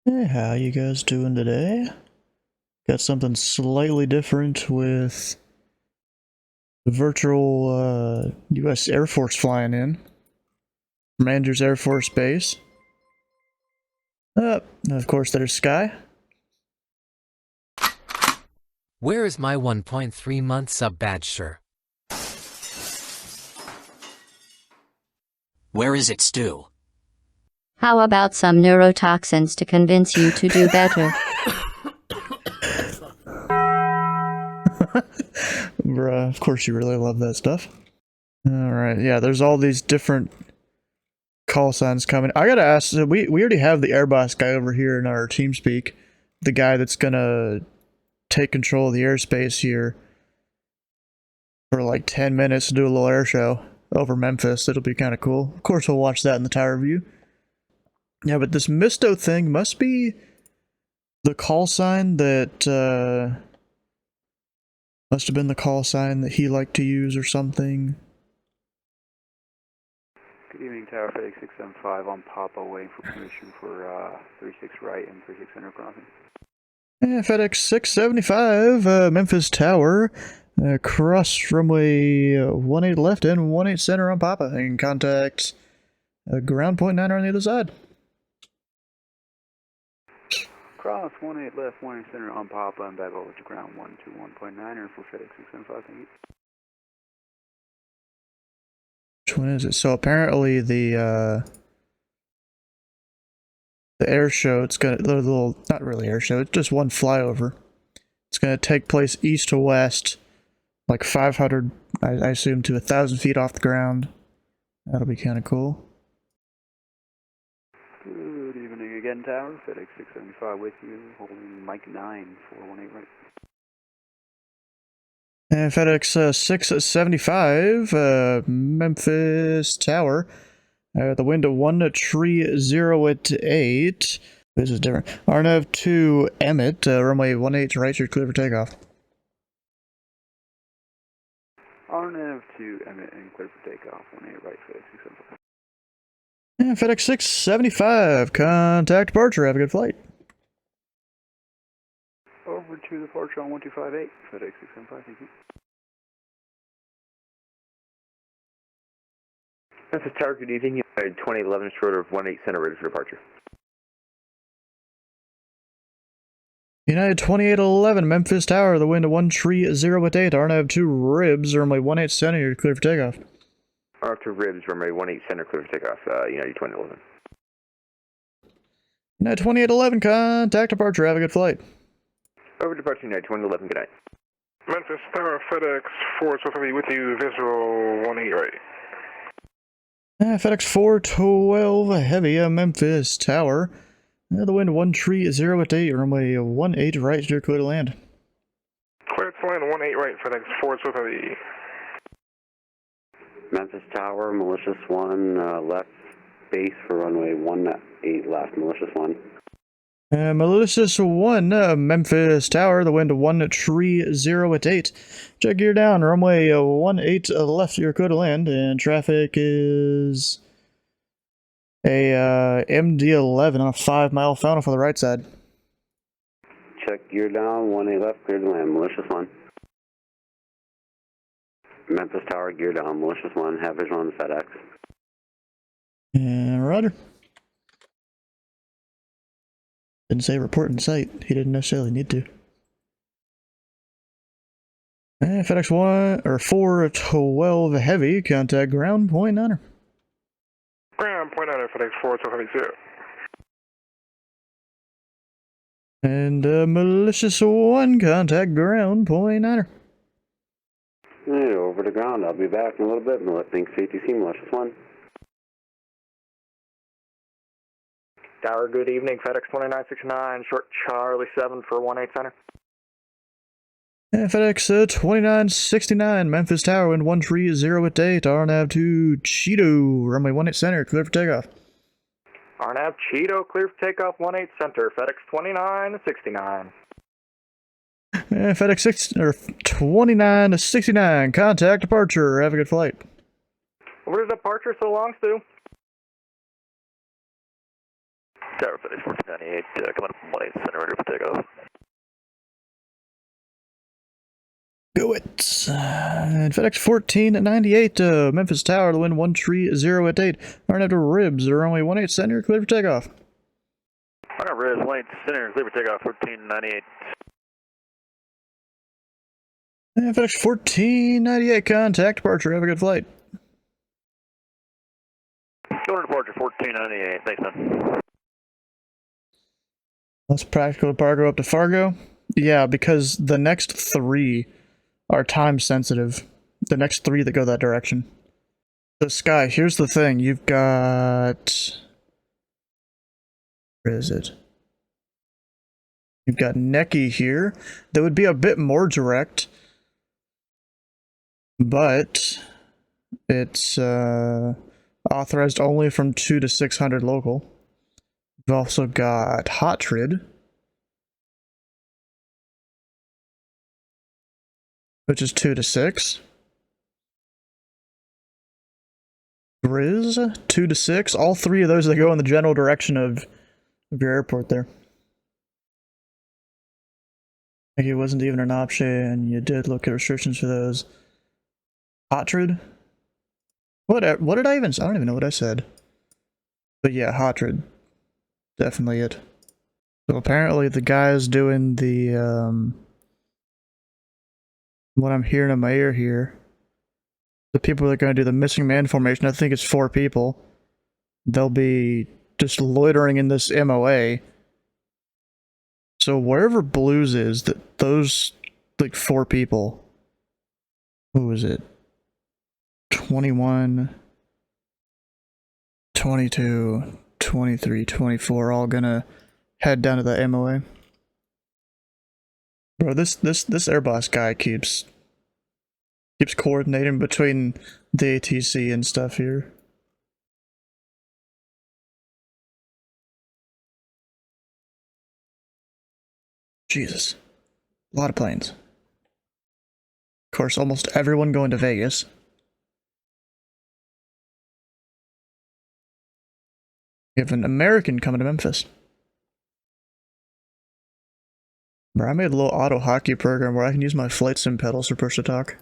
Hey, how you guys doing today? Got something slightly different with the virtual U.S. Air Force flying in from Andrews Air Force Base. Of course, there's Sky. Where is my 1.3-month sub badge, sir? Where is it, Stu? How about some neurotoxins to convince you to do better? Bruh, of course you really love that stuff. Alright, yeah, there's all these different call signs coming. I gotta ask, so we already have the Airbus guy over here in our TeamSpeak. The guy that's gonna take control of the airspace here for like 10 minutes to do a little air show over Memphis. It'll be kind of cool. Of course, we'll watch that in the tower view. Yeah, but this Misto thing must be the call sign that, must have been the call sign that he liked to use or something. Good evening, Tower FedEx 675 on Papa, waiting for permission for 36 right and 36 center crossing. Yeah, FedEx 675, Memphis Tower, cross runway 18 left and 18 center on Papa, and contact ground point 9 on the other side. Cross 18 left, 18 center on Papa, and back over to ground 121.9er for FedEx 675, thank you. Which one is it? So apparently the air show, it's gonna, the little, not really air show, it's just one flyover. It's gonna take place east to west, like 500, I assume, to 1,000 feet off the ground. That'll be kind of cool. Good evening again, Tower FedEx 675 with you, holding Mike 9 418 right. And FedEx 675, Memphis Tower. The wind at 130 at 8. This is different. RNAV 2 Emmett, runway 18 right, you're clear for takeoff. RNAV 2 Emmett and clear for takeoff, 18 right, FedEx 675. And FedEx 675, contact departure, have a good flight. Over to departure on 1258, FedEx 675, thank you. Memphis Tower, good evening. United 2011 short of 18 center ready for departure. United 2811, Memphis Tower, the wind at 130 at 8, RNAV 2 Ribs, runway 18 center, you're clear for takeoff. After Ribs, runway 18 center, clear for takeoff, United 2011. United 2811, contact departure, have a good flight. Over departure, United 2011, good night. Memphis Tower, FedEx 412 with you, visual 18 right. FedEx 412 Heavy, Memphis Tower. The wind 130 at 8, runway 18 right, you're clear to land. Clear to land 18 right, FedEx 412 Heavy. Memphis Tower, Malicious 1, left base for runway 18 left, Malicious 1. Malicious 1, Memphis Tower, the wind 130 at 8. Check gear down, runway 18 left, you're clear to land, and traffic is a MD-11 on a 5-mile funnel for the right side. Check gear down, 18 left, clear to land, Malicious 1. Memphis Tower, gear down, Malicious 1, have visual on the FedEx. And roger. Didn't say report in sight. He didn't necessarily need to. And FedEx 412 Heavy, contact ground point 9er. Ground point 9 FedEx 412 Heavy 0. And Malicious 1, contact ground point 9er. Hey, over to ground, I'll be back in a little bit. Thanks, ATC, Malicious 1. Tower, good evening. FedEx 2969, short Charlie 7 for 18 center. And FedEx 2969, Memphis Tower, wind 130 at 8, RNAV 2 Cheeto, runway 18 center, clear for takeoff. RNAV Cheeto, clear for takeoff 18 center. FedEx 2969. And FedEx 2969, contact departure, have a good flight. Where's departure so long, Stu? Tower FedEx 1498, coming up from 18 center, ready for takeoff. Go it. FedEx 1498, Memphis Tower, the wind 13088. Running up to Ribs, runway 18 center, clear for takeoff. Runner Ribs, 18 center, clear for takeoff, 1498. FedEx 1498, contact departure. Have a good flight. Going to departure, 1498. Thanks, man. That's practical to Fargo up to Fargo. Yeah, because the next three are time sensitive. The next three that go that direction. The sky, here's the thing. You've got... Where is it? You've got Neki here. That would be a bit more direct. But it's authorized only from 2 to 600 local. We've also got Hotrid, which is 2 to 6. Grizz, 2 to 6. All three of those that go in the general direction of your airport there. Like it wasn't even an option. You did look at restrictions for those. Hotrid? What did I even say? I don't even know what I said. But yeah, Hotrid. Definitely it. So apparently the guys doing the, what I'm hearing in my ear here, the people that are going to do the missing man formation, I think it's 4 people. They'll be just loitering in this MOA. So wherever Blues is, those, like, 4 people, who is it? 21, 22, 23, 24, all gonna head down to the MOA. Bro, this Airbus guy keeps coordinating between the ATC and stuff here. Jesus. A lot of planes. Of course, almost everyone going to Vegas. We have an American coming to Memphis. Bro, I made a little auto hockey program where I can use my flight sim pedals for push to talk.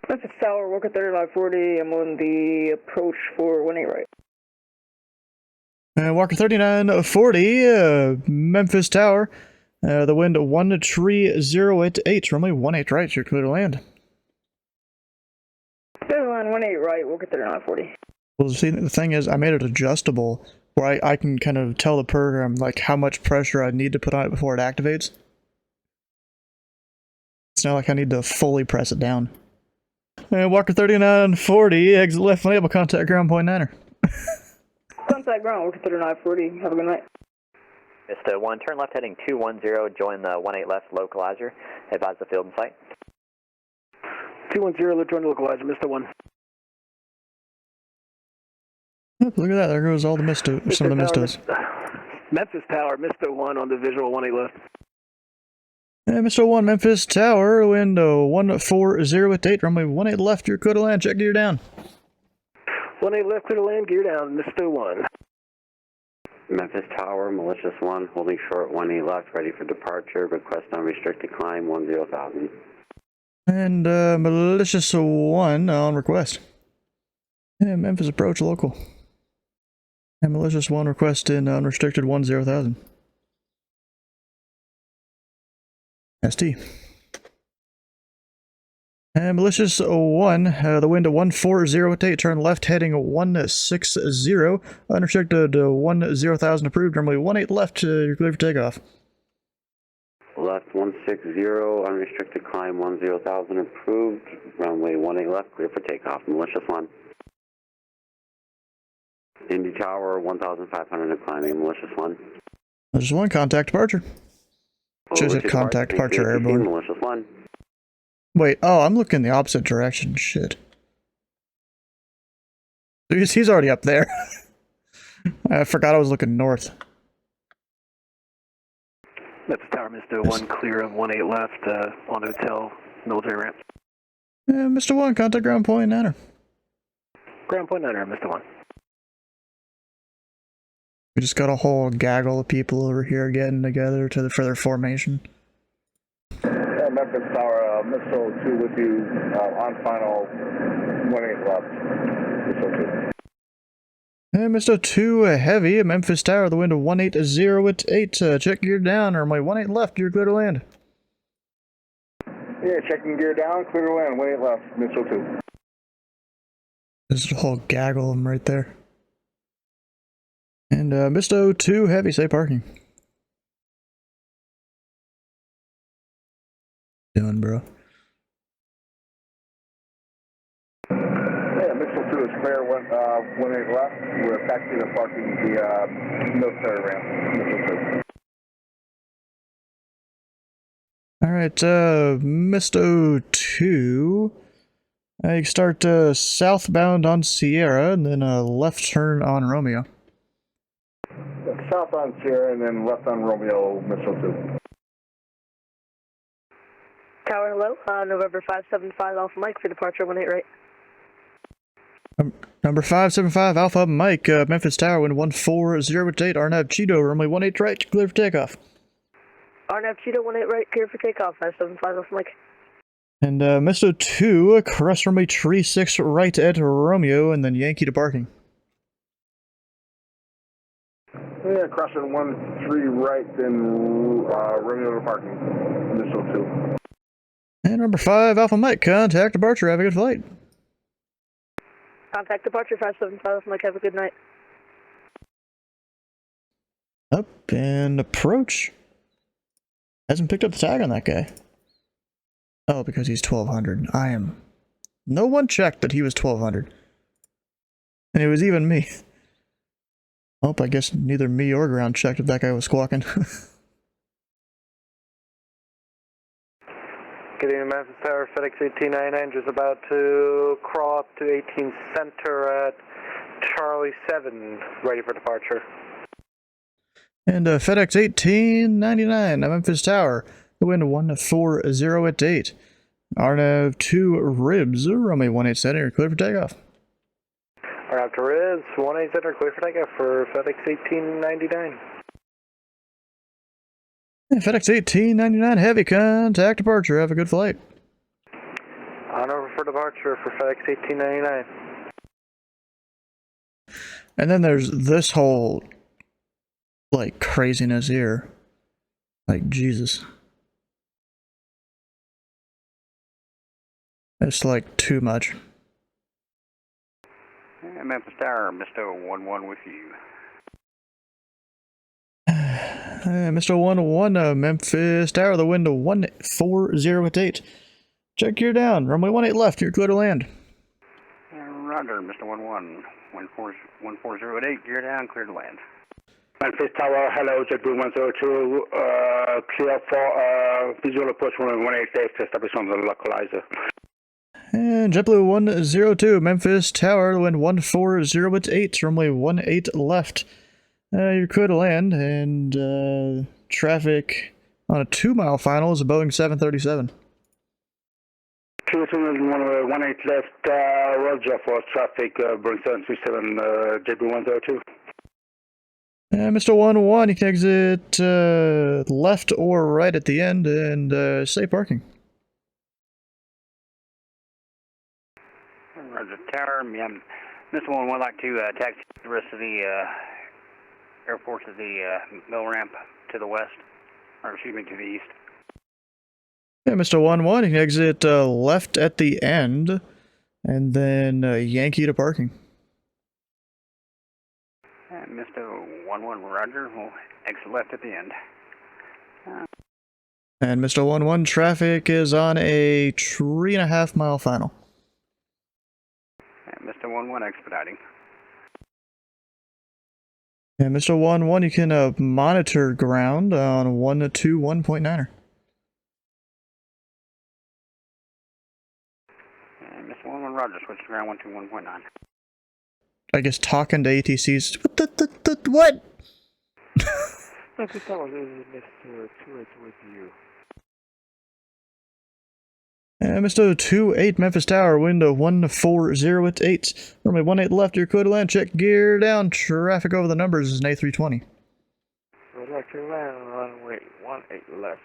Memphis Tower, Walker 3940. I'm on the approach for 18 right. Walker 3940, Memphis Tower. The wind 13088, runway 18 right, you're clear to land. Clear to land 18 right, Walker 3940. Well, see, the thing is, I made it adjustable where I can kind of tell the program like how much pressure I need to put on it before it activates. It's not like I need to fully press it down. Walker 3940, exit left label, contact ground point 9er. Contact ground, Walker 3940. Have a good night. Mr. 1, turn left heading 210, join the 18 left localizer. Advise the field in sight. 210, join the localizer, Mr. 1. Look at that, there goes all the some of the mistos. Memphis Tower, Mr. 1 on the visual 18 left. Mr. 1, Memphis Tower, window 14088, runway 18 left, you're clear to land, check gear down. 18 left, clear to land, gear down, Mr. 1. Memphis Tower, Malicious 1, holding short 18 left, ready for departure, request unrestricted climb 10,000. And Malicious 1 on request. Memphis approach local. And Malicious 1 requesting unrestricted 10,000. ST. And Malicious 1, the wind 14088, turn left heading 160, unrestricted 10,000 approved, runway 18 left, you're clear for takeoff. Left 160, unrestricted climb 10,000 approved, runway 18 left, clear for takeoff. Malicious 1. Indy Tower, 1,500 climbing, Malicious 1. Malicious 1, contact departure. Shows it contact departure airborne. Malicious 1. Wait, oh, I'm looking the opposite direction. Shit. He's already up there. I forgot I was looking north. Memphis Tower, Mr. 1, clear of 18 left, on hotel, military ramp. Mr. 1, contact ground point 9er. Ground point 9er, Mr. 1. We just got a whole gaggle of people over here getting together for their formation. Memphis Tower, missile 2 with you, on final 18 left. Missile 2. And Missile 2 heavy at Memphis Tower, the wind of 180 at 8. Check gear down, or my 18 left, you're clear to land. Yeah, checking gear down, clear to land, 18 left, missile 2. There's a whole gaggle of them right there. And Missile 2 heavy, safe parking. Doing, bro. Yeah, missile 2 is clear, 18 left. We're taxiing and parking the military ramp, missile 2. Alright, Missile 2. You start southbound on Sierra, and then a left turn on Romeo. South on Sierra, and then left on Romeo, missile 2. Tower, hello. November 575 Alpha Mike for departure 18 right. Number 575 Alpha Mike, Memphis Tower, wind 140 at 8. Arnav Cheeto, runway 18 right, clear for takeoff. Arnav Cheeto 18 right, clear for takeoff. 575 Alpha Mike. And Missile 2, crest runway 36 right at Romeo, and then Yankee to parking. Yeah, crossing 13 right, then Romeo to parking, missile 2. And number 5 Alpha Mike, contact departure, have a good flight. Contact departure 575 Alpha Mike, have a good night. Up and approach. Hasn't picked up the tag on that guy. Oh, because he's 1200. No one checked that he was 1200. And it was even me. Oh, I guess neither me or ground checked if that guy was squawking. Good evening, Memphis Tower, FedEx 1899, just about to crawl up to 18 Center at Charlie 7, ready for departure. And FedEx 1899, Memphis Tower, the wind 140 at 8. Arnav 2 Ribs, runway 18 center, clear for takeoff. Arnav 2 Ribs, 18 Center, clear for takeoff for FedEx 1899. FedEx 1899 heavy, contact departure, have a good flight. On over for departure for FedEx 1899. And then there's this whole, like, craziness here. Like, Jesus. It's like too much. Yeah, Memphis Tower, Mr. 11 with you. Mr. 11, Memphis Tower, the wind 140 at 8. Check gear down, runway 18 left, you're clear to land. Roger, Mr. 11, 140 at 8, gear down, clear to land. Memphis Tower, hello, JetBlue 102, clear for visual approach runway 18 safe to establish on the localizer. And JetBlue 102, Memphis Tower, the wind 140 at 8, runway 18 left. You're clear to land, and traffic on a 2-mile final is a Boeing 737. Clear to runway 18 left, Roger for traffic, Boeing 737, JetBlue 102. And Mr. 11, you can exit left or right at the end, and safe parking. Roger, Tower, Mr. 11 would like to taxi the rest of the airport to the mill ramp to the west, or excuse me, to the east. Yeah, Mr. 11, you can exit left at the end, and then Yankee to parking. And Mr. 11, Roger, will exit left at the end. And Mr. 11, traffic is on a 3.5 mile final. And Mr. 11, expediting. And Mr. 11, you can monitor ground on 121.9er. And Mr. 11, Roger, switch to ground 121.9. I guess talking to ATCs. What? Memphis Tower, this is Mr. 2 with you. Mr. 28 Memphis Tower, wind 140 at 8. Runway 18 left, you're clear to land. Check gear down. Traffic over the numbers is an A320. Would like to land runway 18 left.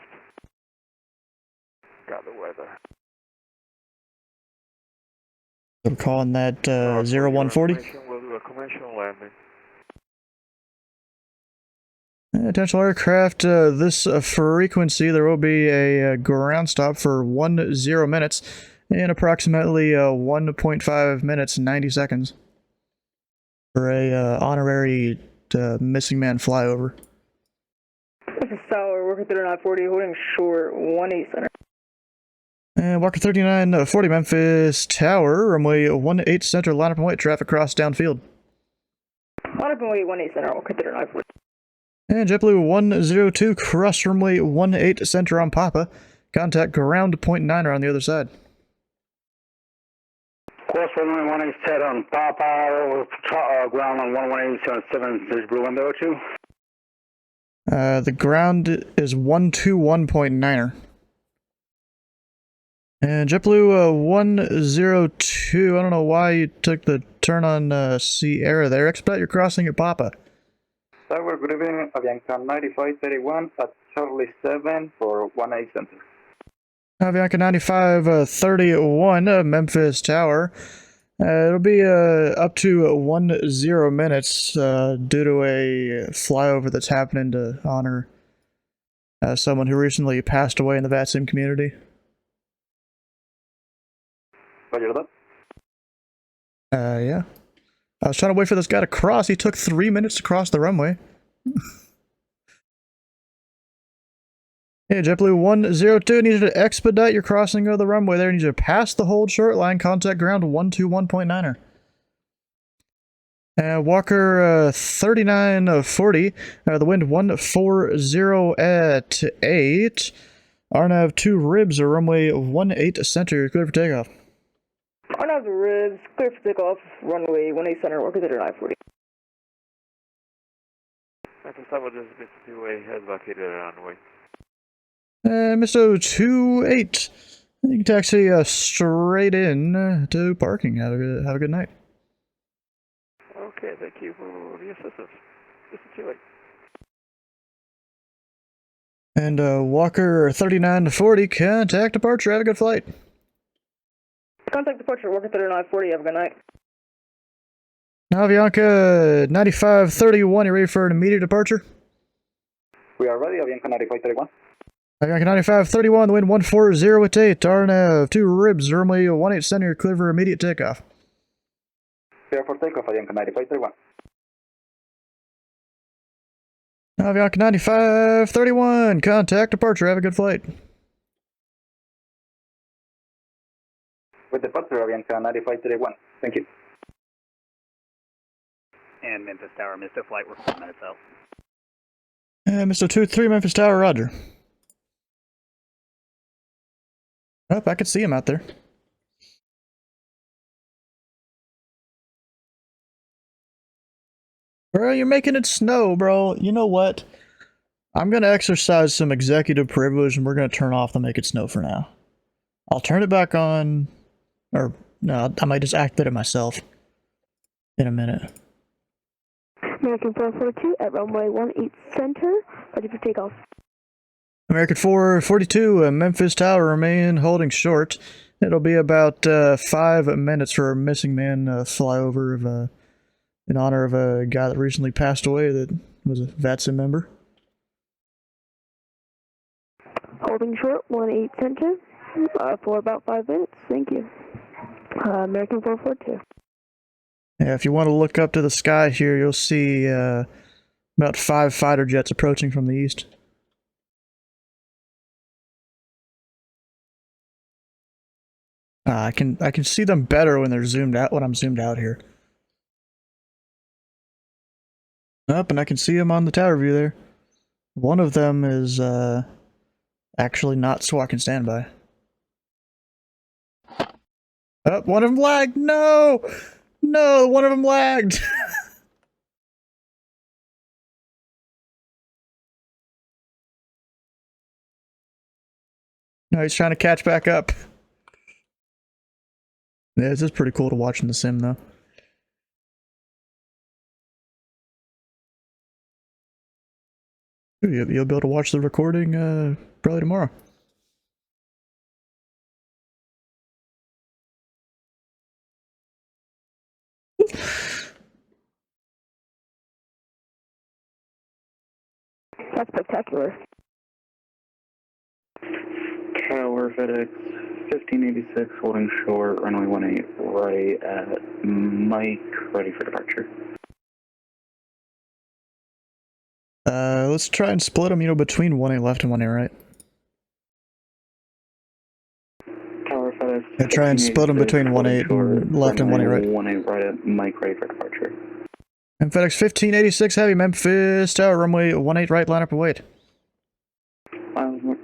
Got the weather. We're calling that 0140. We'll do a conventional landing. Attention aircraft, this frequency, there will be a ground stop for 10 minutes in approximately 1.5 minutes 90 seconds for a honorary missing man flyover. Memphis Tower, Walker 3940, holding short, 18 center. And Walker 3940 Memphis Tower, runway 18 center, line up and wait, traffic cross downfield. Line up and wait, 18 center, Walker 3940. And JetBlue 102, cross runway 18 center on Papa. Contact ground point 9er on the other side. Course runway 18 set on Papa, ground on 11877, JetBlue 102. The ground is 121.9er. And JetBlue 102, I don't know why you took the turn on Sierra there. Expedite your crossing at Papa. Tower, good evening, Avianca 9531 at Charlie 7 for 18 center. Avianca 9531, Memphis Tower. It'll be up to 10 minutes due to a flyover that's happening to honor someone who recently passed away in the VATSIM community. Roger that. Yeah. I was trying to wait for this guy to cross. He took 3 minutes to cross the runway. Yeah, JetBlue 102, need you to expedite your crossing of the runway there. Need you to pass the hold short line, contact ground 121.9er. Walker 3940, the wind 140 at 8. RNAV 2 ribs, runway 18 center, clear for takeoff. RNAV 2 ribs, clear for takeoff, runway 18 center, Walker 3940. Memphis Tower, this is Mr. 28, head vacated runway. Mr. 28, you can taxi straight in to parking. Have a good night. Okay, thank you for the assistance. Mr. 28. And Walker 3940, contact departure. Have a good flight. Contact departure, Walker 3940, have a good night. Now, Avianca 9531, you ready for an immediate departure? We are ready, Avianca 9531. Avianca 9531, the wind 140 at 8. RNAV 2 ribs, runway 18 center, clear for immediate takeoff. Clear for takeoff, Avianca 9531. Avianca 9531, contact departure. Have a good flight. With departure, Avianca 9531. Thank you. And Memphis Tower, missed a flight, we're 4 minutes out. Mr. 23 Memphis Tower, roger. Oh, I could see him out there. Bro, you're making it snow, bro. You know what? I'm gonna exercise some executive privilege and we're gonna turn off the make it snow for now. I'll turn it back on, or no, I might just activate it myself in a minute. American 442 at runway 18 center, ready for takeoff. American 442, Memphis Tower, remain holding short. It'll be about 5 minutes for a missing man flyover of in honor of a guy that recently passed away that was a VATSIM member. Holding short, 18 center, for about 5 minutes. Thank you. American 442. Yeah, if you want to look up to the sky here, you'll see about 5 fighter jets approaching from the east. I can see them better when they're zoomed out, when I'm zoomed out here. Up, and I can see them on the tower view there. One of them is actually not squawking standby. Oh, one of them lagged. No, no, one of them lagged. No, he's trying to catch back up. Yeah, it's just pretty cool to watch in the sim, though. You'll be able to watch the recording probably tomorrow. That's spectacular. Tower FedEx 1586 holding short, runway 18 right at Mike, ready for departure. Let's try and split them, between 1A left and 1A right. Tower FedEx. Yeah, try and split them between 1A left and 1A right. 1A right at Mike, ready for departure. And FedEx 1586 heavy, Memphis Tower, runway 18 right, line up and wait.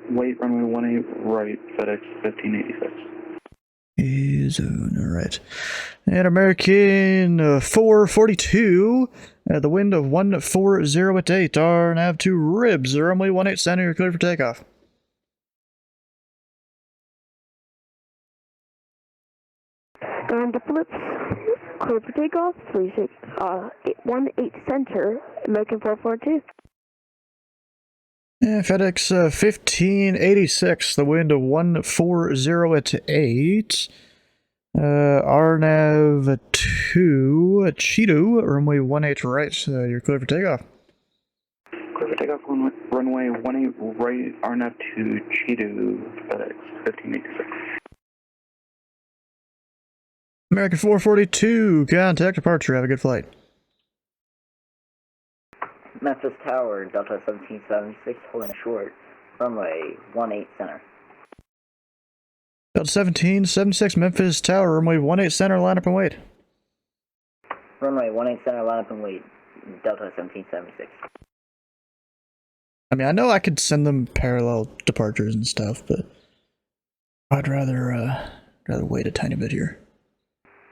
Wait, runway 18 right, FedEx 1586. Alright. And American 442, the wind of 140 at 8, our nav 2 ribs, runway 18 center, you're clear for takeoff. And the flips, clear for takeoff, 18 center, American 442. Yeah, FedEx 1586, the wind of 140 at 8. RNAV 2, Cheeto, runway 18 right, you're clear for takeoff. Clear for takeoff, runway 18 right, RNAV 2, Cheeto, FedEx 1586. American 442, contact departure, have a good flight. Memphis Tower, Delta 1776, holding short, runway 18 center. Delta 1776, Memphis Tower, runway 18 center, line up and wait. Runway 18 center, line up and wait, Delta 1776. I mean, I know I could send them parallel departures and stuff, but I'd rather wait a tiny bit here.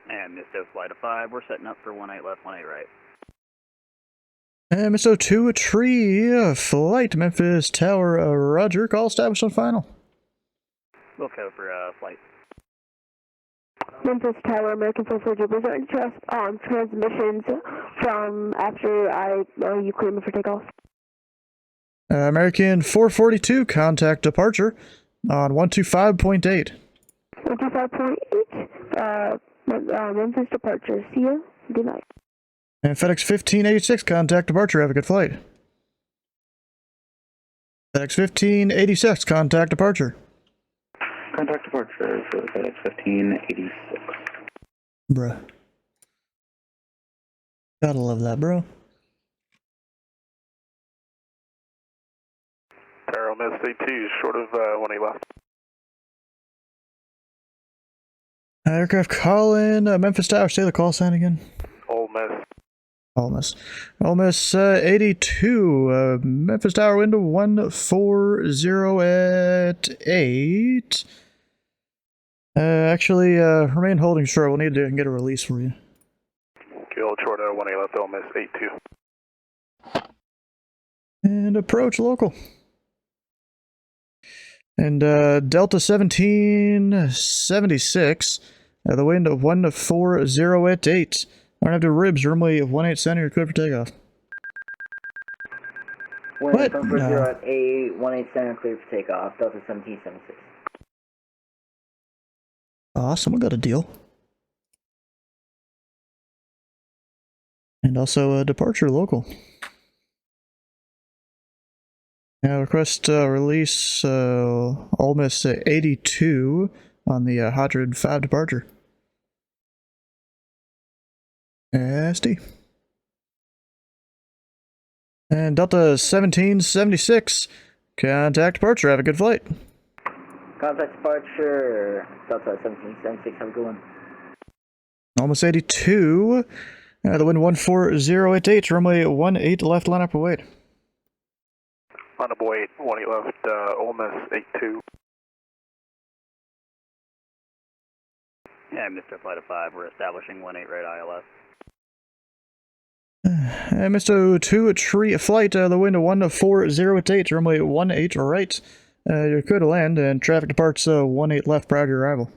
And Misto flight of 5, we're setting up for 18 left, 18 right. And Misto 2, a tree, flight, Memphis Tower, roger, call established on final. We'll code for flight. Memphis Tower, American 442, was there any transmissions from after you cleared me for takeoff? American 442, contact departure on 125.8. 125.8, Memphis departure, see ya, good night. And FedEx 1586, contact departure, have a good flight. FedEx 1586, contact departure. Contact departure for FedEx 1586. Bruh. Gotta love that, bro. Parallel Miss 2, short of 18 left. Aircraft calling, Memphis Tower, say the call sign again. Ole Miss. Ole Miss 82, Memphis Tower, window 140 at 8. Actually, remain holding short. We'll need to get a release for you. Kill short 18 left, Ole Miss 82. And approach local. And Delta 1776, the wind of 140 at 8. I don't have to ribs, runway 18 center, you're clear for takeoff. What? 140 at 8, 18 center, clear for takeoff, Delta 1776. Someone got a deal. And also a departure local. Now request release Ole Miss 82 on the 105 departure. SD. And Delta 1776, contact departure, have a good flight. Contact departure, Delta 1776, have a good one. Almost 82, the wind 140 at 8, runway 18 left, line up and wait. Line up wait, 18 left, Ole Miss 82. Yeah, Mr. Flight of 5, we're establishing 18 right ILS. Mr. 2, a tree flight, the wind 140 at 8, runway 18 right. You're clear to land, and traffic departs 18 left prior to your arrival.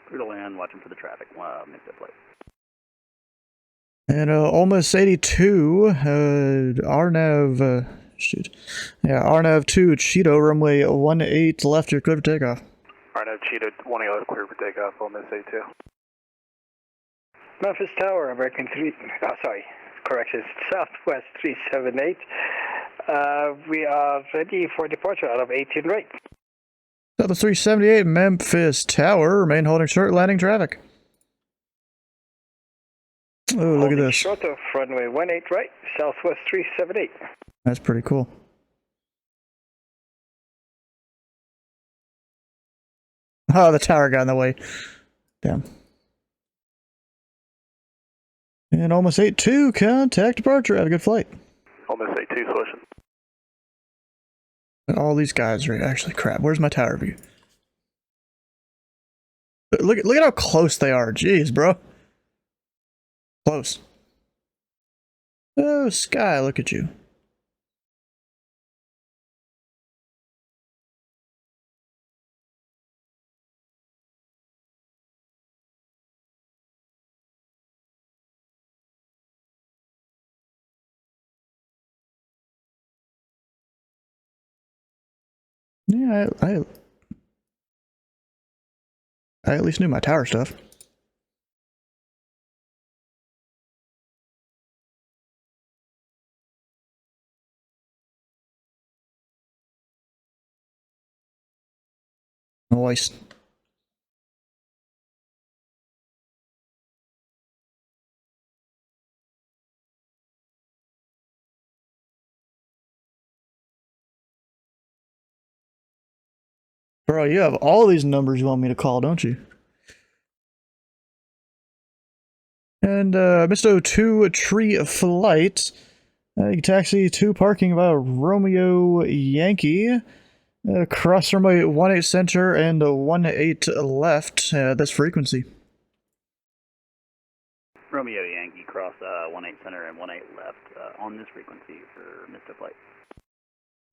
Clear to land. 10, watching for the traffic, make that plate. And almost 82, RNAV, RNAV 2, Cheeto, runway 18 left, you're clear for takeoff. RNAV Cheeto, 18 left, clear for takeoff, Miss A2. Memphis Tower, American 3, correction, Southwest 378. We are ready for departure out of 18 right. Southwest 378, Memphis Tower, remain holding short, landing traffic. Oh, look at this. Short of runway 18 right, Southwest 378. That's pretty cool. Oh, the tower got in the way. Damn. And almost 82, contact departure. Have a good flight. Almost 82, switching. All these guys are actually crap. Where's my tower view? Look at how close they are. Jeez, bro. Close. Oh, Sky, look at you. Yeah, I at least knew my tower stuff. Nice. Bro, you have all these numbers you want me to call, don't you? And Mr. 2 Tree Flight. You can taxi to parking about Romeo Yankee. Cross runway 18 center and 18 left. This frequency. Romeo Yankee, cross 18 center and 18 left on this frequency for Mr. Flight.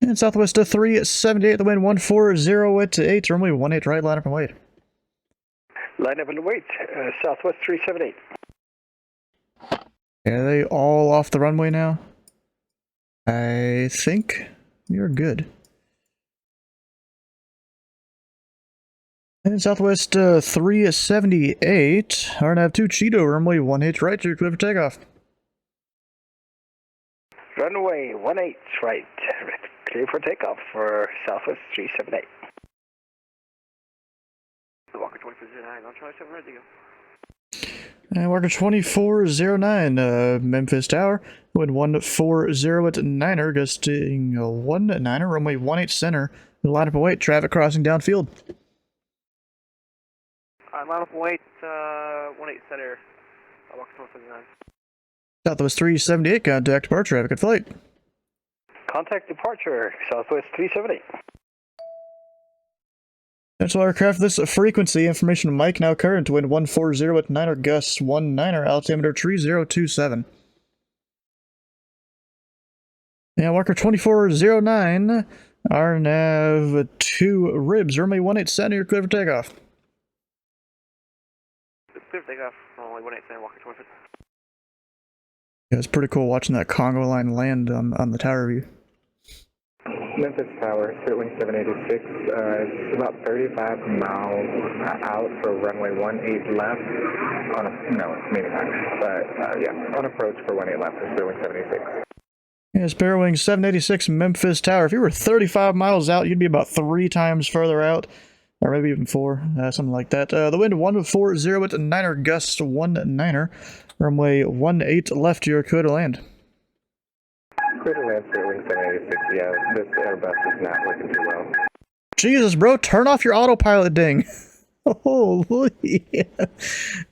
And Southwest 378, the wind 140 at 8, runway 18 right, line up and wait. Line up and wait, Southwest 378. Are they all off the runway now? I think you're good. And Southwest 378, RNAV 2 Cheeto, runway 18 right, you're clear for takeoff. Runway 18 right, clear for takeoff for Southwest 378. Walker 2409, I'll try 7 ready to go. And Walker 2409, Memphis Tower, wind 140 at 9er, gusting 19er, runway 18 center, line up and wait, traffic crossing downfield. Line up and wait, 18 center, Walker 2409. Southwest 378, contact departure, have a good flight. Contact departure, Southwest 378. Potential aircraft, this frequency, information to Mike, now current, wind 140 at 9er, gusts 19er, altimeter 3027. Yeah, Walker 2409, RNAV 2 Ribs, runway 18 center, you're clear for takeoff. Clear for takeoff, runway 18 center, Walker 24. Yeah, it's pretty cool watching that Congo line land on the tower view. Memphis Tower, Sterling 786, it's about 35 miles out for runway 18 left. No, it's meeting time, but yeah, on approach for 18 left for Sterling 786. Yeah, Sparrowwing 786 Memphis Tower. If you were 35 miles out, you'd be about 3 times further out, or maybe even 4, something like that. The wind 140 at 9er, gusts 19er, runway 18 left, you're clear to land. Clear to land, Sterling 786. Yeah, this Airbus is not working too well. Jesus, bro, turn off your autopilot ding. Holy. Need a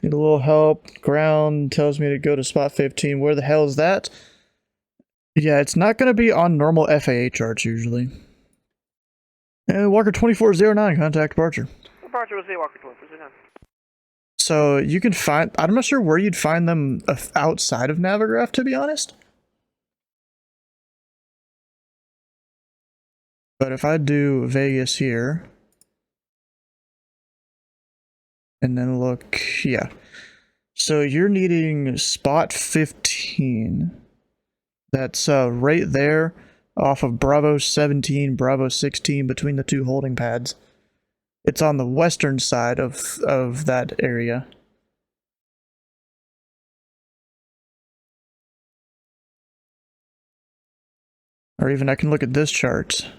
little help. Ground tells me to go to spot 15. Where the hell is that? Yeah, it's not going to be on normal FAA charts usually. And Walker 2409, contact departure. Departure will say Walker 2409. So you can find, I'm not sure where you'd find them outside of Navigraph, to be honest. But if I do Vegas here, and then look, yeah. So you're needing spot 15. That's right there off of Bravo 17, Bravo 16, between the two holding pads. It's on the western side of that area. Or even I can look at this chart.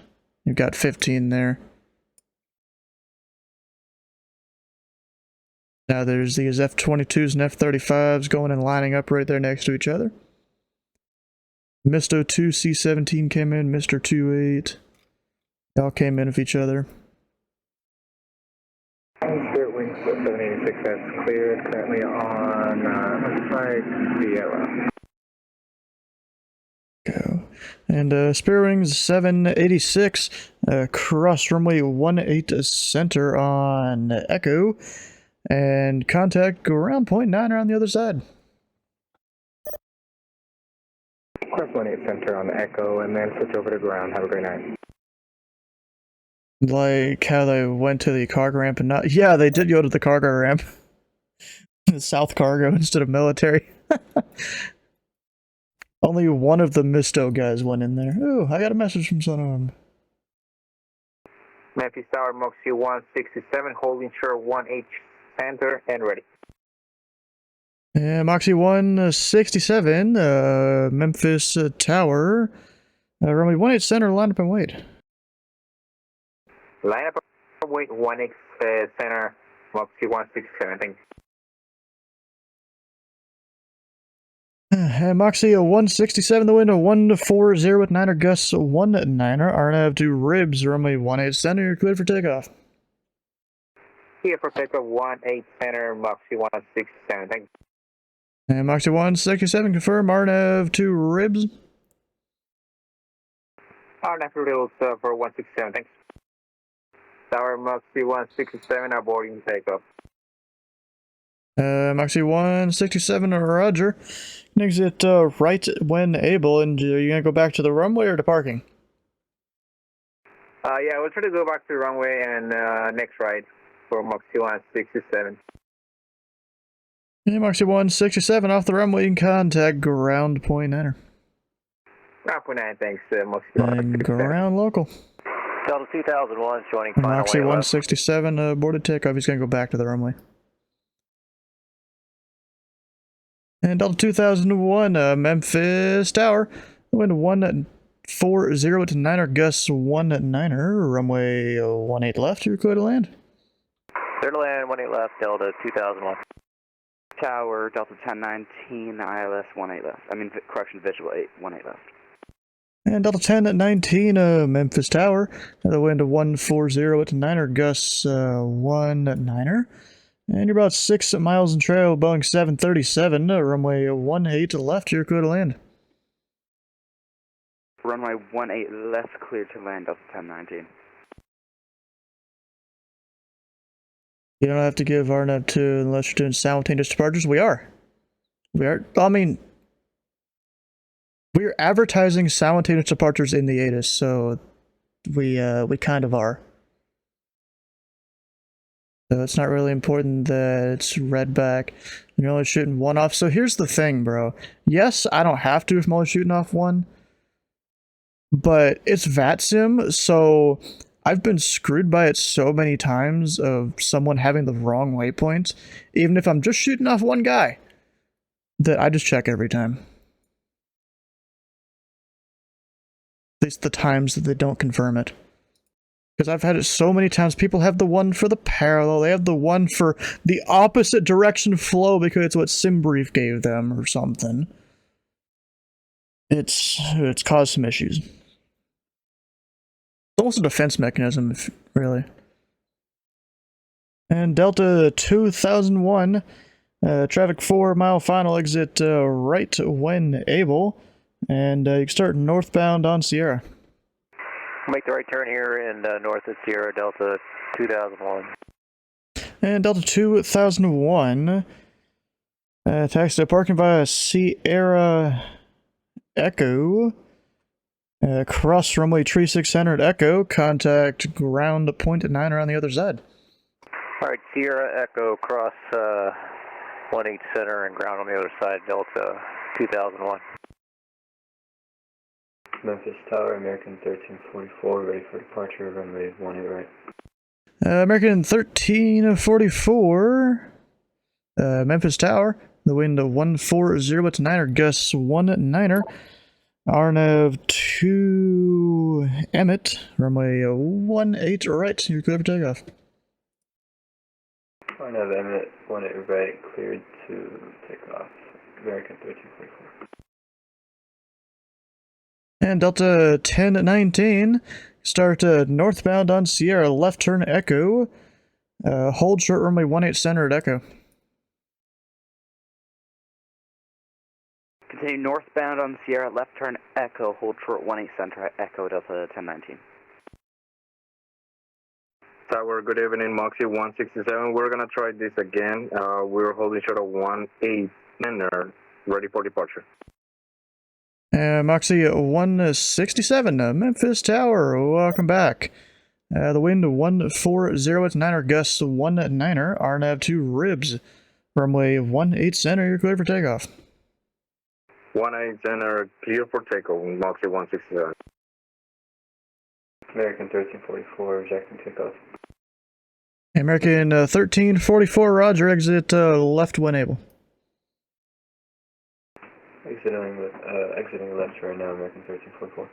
You've got 15 there. Now there's these F-22s and F-35s going and lining up right there next to each other. Misto 2 C-17 came in, Mr. 28. They all came in with each other. Spirit Wing 786, that's cleared. Currently on, looks like Sierra. Go. And Spirit Wings 786, cross runway 18 center on Echo. And contact ground point 9 on the other side. Cross 18 center on the Echo, and then switch over to ground. Have a great night. Like how they went to the cargo ramp and not... Yeah, they did go to the cargo ramp. South cargo instead of military. Only one of the Misto guys went in there. Oh, I got a message from Sunarm. Memphis Tower, Moxie 167, holding short 18 center and ready. Yeah, Moxie 167, Memphis Tower. Runway 18 center, line up and wait. Line up and wait, 18 center, Moxie 167, thank you. Moxie 167, the wind 140 with 9er gusts 19er. RNAV to ribs, runway 18 center, you're cleared for takeoff. Here for takeoff 18 center, Moxie 167, thank you. And Moxie 167, confirm RNAV to ribs. RNAV rules for 167, thanks. Tower Moxie 167, aborting takeoff. Moxie 167, roger. Exit right when able, and are you gonna go back to the runway or to parking? Yeah, we'll try to go back to the runway and next ride for Moxie 167. Yeah, Moxie 167 off the runway in contact ground point 9er. Ground point 9, thanks, Moxie And 167. ground local. Delta 2001 joining final Moxie way 167 boarded takeoff. He's gonna go back to the runway. And Delta 2001 Memphis Tower. Wind 140 to 9er, gusts 19er. Runway 18 left. You're clear to land. Clear to land, 18 left, Delta 2001. Tower, Delta 1019, ILS 18 left. I mean, correction, visual 18 left. And Delta 1019 Memphis Tower. The wind 140 to 9er, gusts 19er. And you're about 6 miles in trail, Boeing 737, runway 18 left, you're clear to land. Runway 18 left, clear to land, Delta 1019. You don't have to give RNAV 2 unless you're doing simultaneous departures. We are. I mean, we're advertising simultaneous departures in the ATIS, so we kind of are. So it's not really important that it's read back. You're only shooting one off. So here's the thing, bro. Yes, I don't have to if I'm only shooting off one. But it's VATSIM, so I've been screwed by it so many times of someone having the wrong waypoint, even if I'm just shooting off one guy, that I just check every time. At least the times that they don't confirm it. Because I've had it so many times, people have the one for the parallel, they have the one for the opposite direction flow because it's what SimBrief gave them or something. It's caused some issues. It's almost a defense mechanism, really. And Delta 2001, traffic 4 mile final exit right when able, and you can start northbound on Sierra. Make the right turn here and north of Sierra, Delta 2001. And Delta 2001, taxi to parking via Sierra Echo, cross runway 36 center at Echo, contact ground point 9 on the other side. Alright, Sierra Echo cross 18 center and ground on the other side, Delta 2001. Memphis Tower, American 1344, ready for departure, runway 18 right. American 1344, Memphis Tower, the wind 140 at 9er, gusts 19er, RNAV 2 Emmett, runway 18 right, you're clear for takeoff. RNAV Emmett 18 right, cleared to take off, American 1344. And Delta 1019, start northbound on Sierra, left turn Echo, hold short runway 18 center at Echo. Continue northbound on Sierra, left turn Echo, hold short 18 center at Echo, Delta 1019. Tower, good evening, Moxie 167. We're going to try this again. We're holding short of 18 center, ready for departure. Moxie 167, Memphis Tower, welcome back. The wind 140 at 9er, gusts 19er, RNAV 2 Ribs, runway 18 center, you're clear for takeoff. 18 center, clear for takeoff, Moxie 167. American 1344, rejecting takeoff. American 1344, roger, exit left when able. Exiting left right now, American 1344.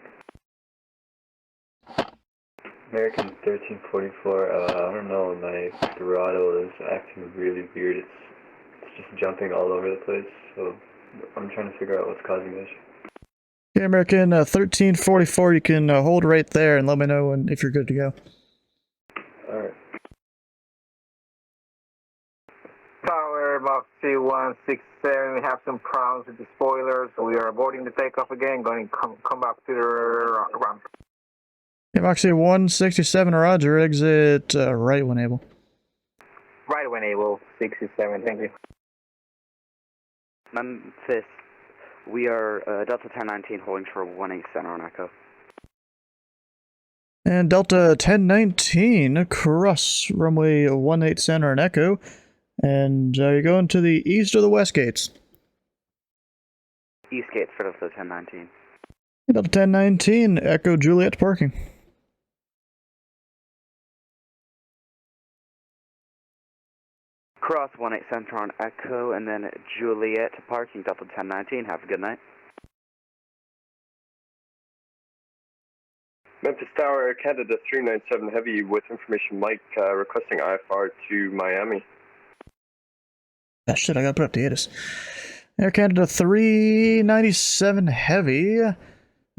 American 1344, I don't know, my throttle is acting really weird. It's just jumping all over the place, so I'm trying to figure out what's causing this. Okay, American 1344, you can hold right there and let me know if you're good to go. Alright. Tower, Moxie 167, we have some problems with the spoilers, so we are avoiding the takeoff again, going to come back to the ramp. Okay, Moxie 167, roger, exit right when able. Right when able, 67, thank you. Memphis, we are Delta 1019 holding short 18 center on Echo. And Delta 1019, cross runway 18 center on Echo, and you're going to the east or the west gates? East gates for Delta 1019. Delta 1019, Echo Juliet parking. Cross 18 center on Echo, and then Juliet parking, Delta 1019. Have a good night. Memphis Tower, Canada 397 Heavy with information Mike requesting IFR to Miami. Ah, shit, I gotta put up the hiatus. Air Canada 397 Heavy,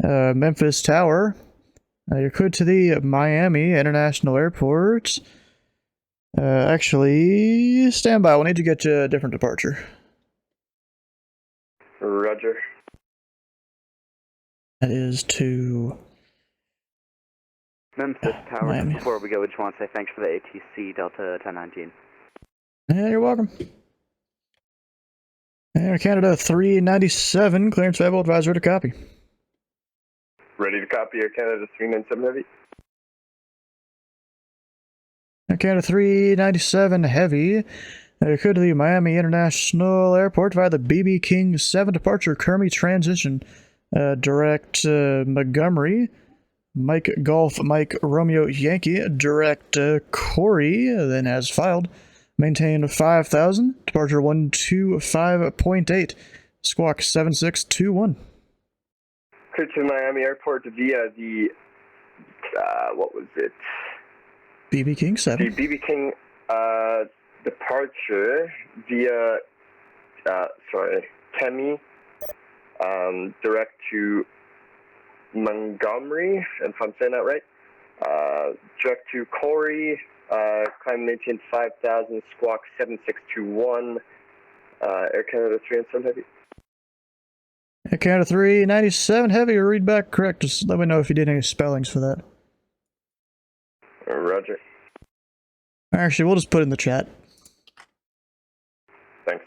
Memphis Tower. You're cleared to the Miami International Airport. Actually, stand by. We'll need to get you a different departure. Roger. That is to Memphis Tower, Miami. Before we go, we just want to say thanks for the ATC, Delta 1019. Yeah, you're welcome. Air Canada 397, clearance available, advisor to copy. Ready to copy Air Canada 397 Heavy. Air Canada 397 Heavy, you're cleared to the Miami International Airport via the BB King 7 departure, Kermie transition, direct Montgomery, Mike Golf, Mike Romeo Yankee, direct Corey, then as filed, maintain 5,000, departure 125.8, squawk 7621. Clear to Miami Airport via the, what was it? BB King 7. The BB King departure via, Kemi, direct to Montgomery, if I'm saying that right. Direct to Corey, climb maintain 5,000, squawk 7621, Air Canada 397 Heavy. Air Canada 397 Heavy, read back correct. Just let me know if you did any spellings for that. Roger. Actually, we'll just put it in the chat. Thanks.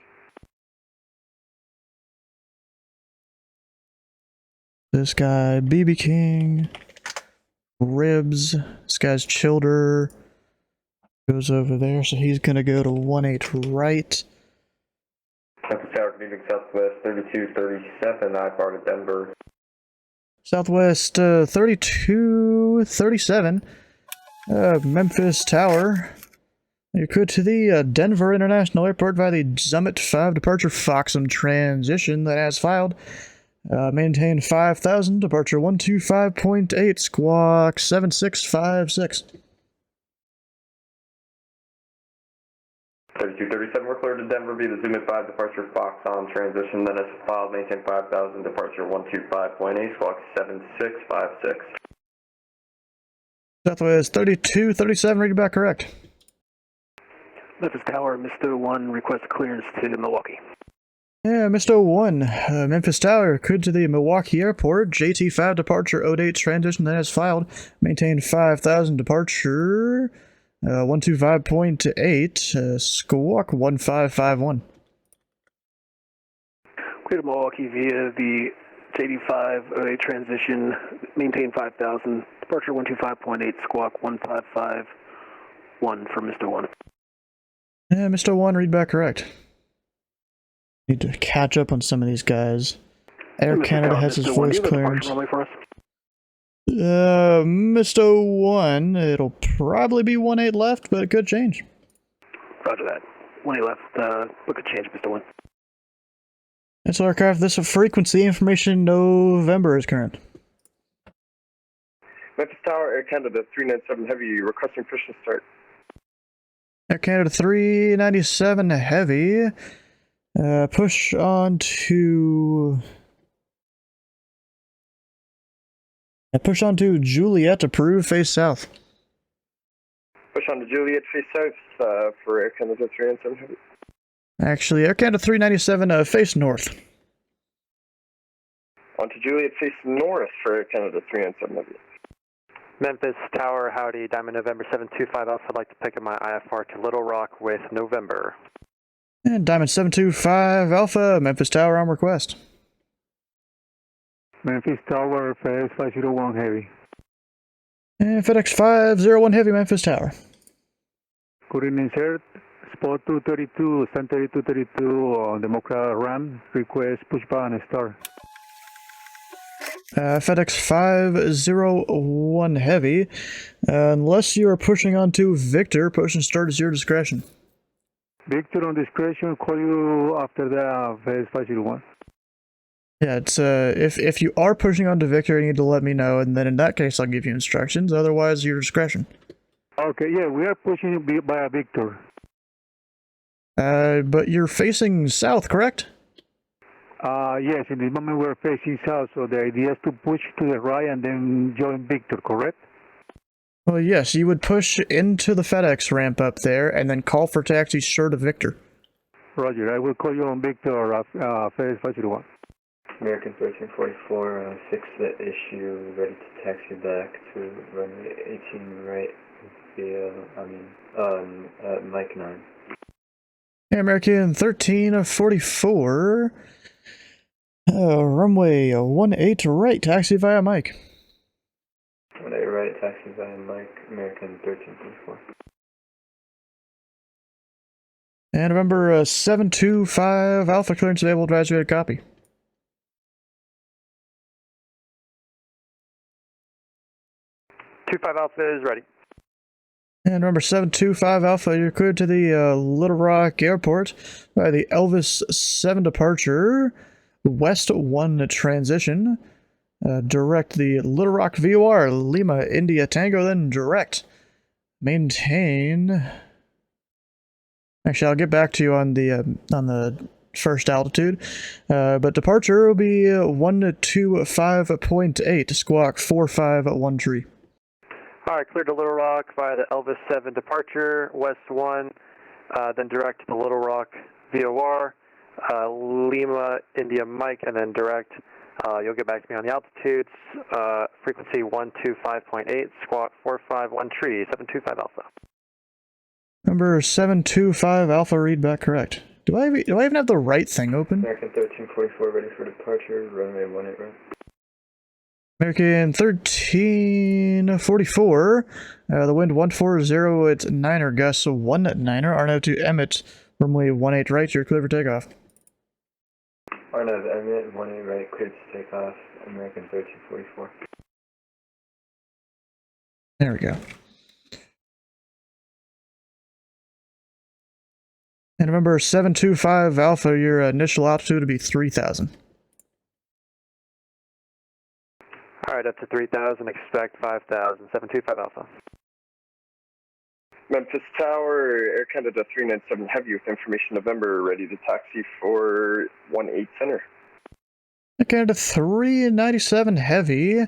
This guy, BB King, Ribs, this guy's Childer, Goes over there, so he's gonna go to 18 right. Memphis Tower, leaving southwest 3237, I-bar to Denver. Southwest 3237. Memphis Tower. You could to the Denver International Airport via the Summit 5 departure Foxham transition that has filed. Maintain 5,000, departure 125.8, squawk 7656. 3237, we're cleared to Denver via the Summit 5 departure Foxham transition, then as filed, maintain 5,000, departure 125.8, squawk 7656. Southwest 3237, read back correct. Memphis Tower, Mr. 1, request clearance to Milwaukee. Yeah, Mr. 1, Memphis Tower, could to the Milwaukee Airport, JT5 departure 08 transition that has filed, maintain 5,000 departure 125.8, squawk 1551. Clear to Milwaukee via the JD5 08 transition, maintain 5,000, departure 125.8, squawk 1551 for Mr. 1. Yeah, Mr. 1, read back correct. Need to catch up on some of these guys. Air Canada has his voice clearance. Mr. 1, it'll probably be 18 left, but it could change. Roger that. 18 left, but could change, Mr. 1. That's aircraft. This frequency information November is current. Memphis Tower, Air Canada 397 Heavy, requesting push and start. Air Canada 397 Heavy. Push on to Juliet, approved, face south. Push on to Juliet, face south for Air Canada 397 Heavy. Actually, Air Canada 397 face north. On to Juliet, face north for Air Canada 397 Heavy. Memphis Tower, howdy, Diamond November 725 Alpha. I'd like to pick up my IFR to Little Rock with November. And Diamond 725 Alpha, Memphis Tower on request. Memphis Tower, FedEx 501 Heavy. And FedEx 501 Heavy, Memphis Tower. Good evening, sir. Spot 232, stand 3232 on Democrat Ram. Request push button and start. FedEx 501 Heavy. Unless you are pushing onto Victor, push and start is your discretion. Victor on discretion, call you after the FedEx 501. Yeah, it's if you are pushing onto Victor, you need to let me know, and then in that case I'll give you instructions. Otherwise, your discretion. Okay, yeah, we are pushing by a Victor. But you're facing south, correct? Yes, in this moment we're facing south, so the idea is to push to the right and then join Victor, correct? Well, yes, you would push into the FedEx ramp up there, and then call for taxi sure to Victor. Roger, I will call you on Victor, FedEx 501. American 1344, fix the issue, ready to taxi back to runway 18 right via, Mike 9. American 1344, runway 18 right, taxi via Mike. 18 right, taxi via Mike, American 1344. And November 725 Alpha, clearance available, advise you had a copy. Alpha is ready. And number 725 Alpha, you're cleared to the Little Rock Airport by the Elvis 7 departure, West 1 transition. Direct the Little Rock VOR, Lima, India Tango, then direct. Maintain. Actually, I'll get back to you on the first altitude. But departure will be 125.8, squawk 4513. Alright, cleared to Little Rock via the Elvis 7 departure, West 1, then direct to the Little Rock VOR, Lima, India Mike, and then direct. You'll get back to me on the altitudes, frequency 125.8, squawk 451 725 Alpha. Number 725 Alpha, read back correct. Do I even have the right thing open? American 1344, ready for departure, runway 18 right. American 13... 1344. The wind 140, it's 9er, gusts 19er. Arnav to Emmett, runway 18 right, you're clear for takeoff. Arnav, Emmett, 18 right, cleared to take off, American 1344. There we go. And remember, 725 Alpha, your initial altitude would be 3,000. Alright, up to 3,000, expect 5,000, 725 Alpha. Memphis Tower, Air Canada 397 Heavy with information November, ready to taxi for 18 center. Air Canada 397 Heavy,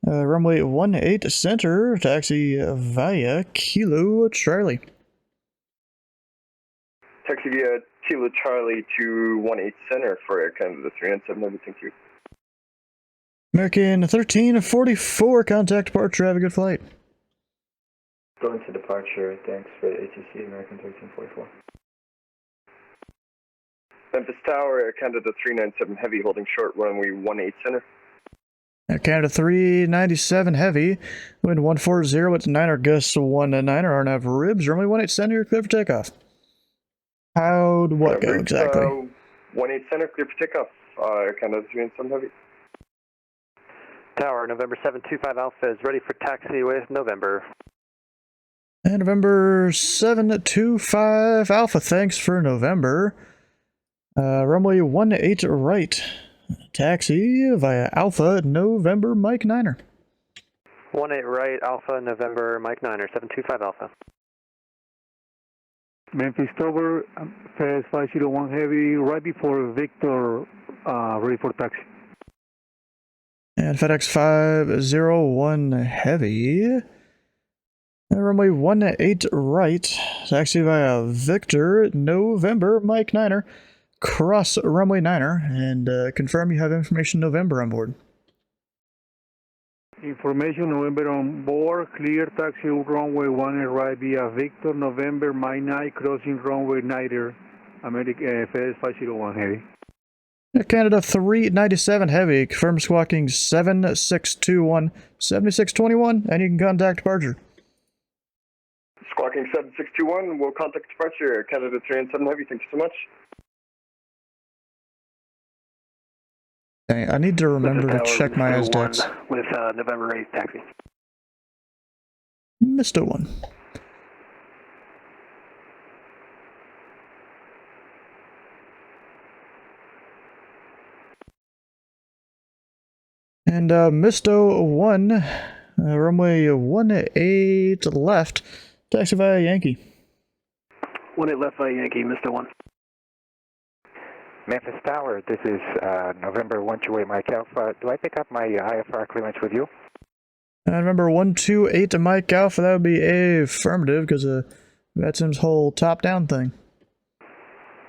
runway 18 center, taxi via Kilo Charlie. Taxi via Kilo Charlie to 18 center for Air Canada 397 Heavy, thank you. American 1344, contact departure, have a good flight. Going to departure, thanks for the ATC, American 1344. Memphis Tower, Air Canada 397 Heavy, holding short, runway 18 center. Air Canada 397 Heavy, wind 140, it's 9er, gusts 19er, Arnav ribs, runway 18 center, you're clear for takeoff. How'd what go exactly? 18 center, clear for takeoff, Air Canada 397 Heavy. Tower, November 725 Alpha is ready for taxi with November. And November 725 Alpha, thanks for November. Runway 18 right. Taxi via Alpha, November, Mike 9er. 18 right, Alpha, November, Mike 9er, 725 Alpha. Memphis Tower, FedEx 501 Heavy, right before Victor, ready for taxi. And FedEx 501 Heavy. Runway 18 right. Taxi via Victor, November, Mike 9er. Cross runway 9er, and confirm you have information November on board. Information November on board, clear taxi runway 18 right via Victor, November, Mike 9, crossing runway 9er, American FedEx 501 Heavy. Canada 397 Heavy, confirm squawking 7621, 7621, and you can contact departure. Squawking 7621, we'll contact departure, Canada 397 Heavy, thank you so much. Okay, I need to remember to check my ASDEX. With November 8th taxi. Missed one. And Misto 1, runway 18 left, taxi via Yankee. 18 left by Yankee, Mr. 1. Memphis Tower, this is November 128 Mike Alpha. Do I pick up my IFR clearance with you? November 128 Mike Alpha, that would be affirmative, because that's his whole top-down thing.